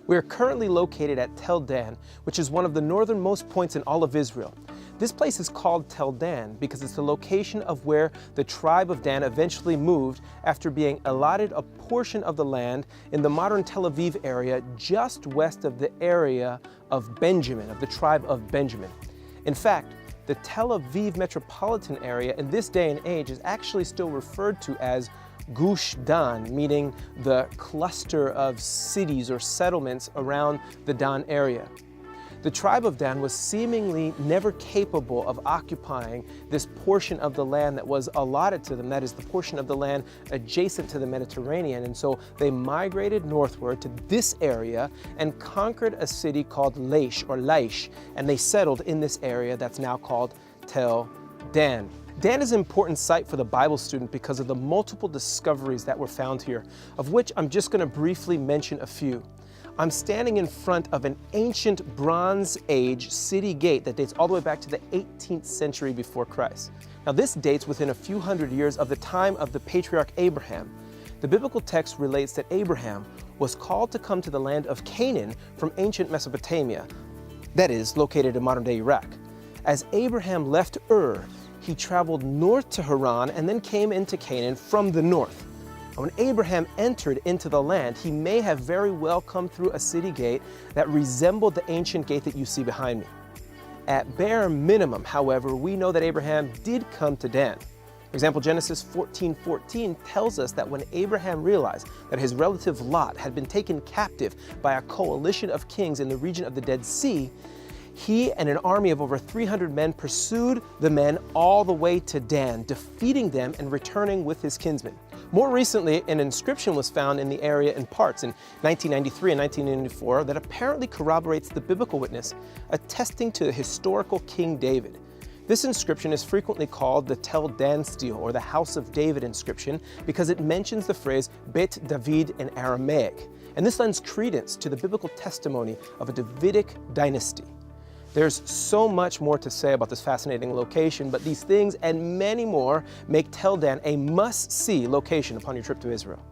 We are currently located at Tel Dan, which is one of the northernmost points in all of Israel. This place is called Tel Dan because it's the location of where the tribe of Dan eventually moved after being allotted a portion of the land in the modern Tel Aviv area just west of the area of Benjamin, of the tribe of Benjamin. In fact, the Tel Aviv metropolitan area in this day and age is actually still referred to as Gush Dan, meaning the cluster of cities or settlements around the Dan area. The tribe of Dan was seemingly never capable of occupying this portion of the land that was allotted to them, that is the portion of the land adjacent to the Mediterranean, and so they migrated northward to this area and conquered a city called Laish, and they settled in this area that's now called Tel Dan. Dan is an important site for the Bible student because of the multiple discoveries that were found here, of which I'm just going to briefly mention a few. I'm standing in front of an ancient Bronze Age city gate that dates all the way back to the 18th century before Christ. Now this dates within a few hundred years of the time of the patriarch Abraham. The biblical text relates that Abraham was called to come to the land of Canaan from ancient Mesopotamia, that is, located in modern-day Iraq. As Abraham left Ur, he traveled north to Haran and then came into Canaan from the north. When Abraham entered into the land, he may have very well come through a city gate that resembled the ancient gate that you see behind me. At bare minimum, however, we know that Abraham did come to Dan. For example, Genesis 14:14 tells us that when Abraham realized that his relative Lot had been taken captive by a coalition of kings in the region of the Dead Sea, he and an army of over 300 men pursued the men all the way to Dan, defeating them and returning with his kinsmen. More recently, an inscription was found in the area in parts in 1993 and 1994 that apparently corroborates the biblical witness, attesting to the historical King David. This inscription is frequently called the Tel Dan stele, or the House of David inscription, because it mentions the phrase Bet David in Aramaic, and this lends credence to the biblical testimony of a Davidic dynasty. There's so much more to say about this fascinating location, but these things and many more make Tel Dan a must-see location upon your trip to Israel.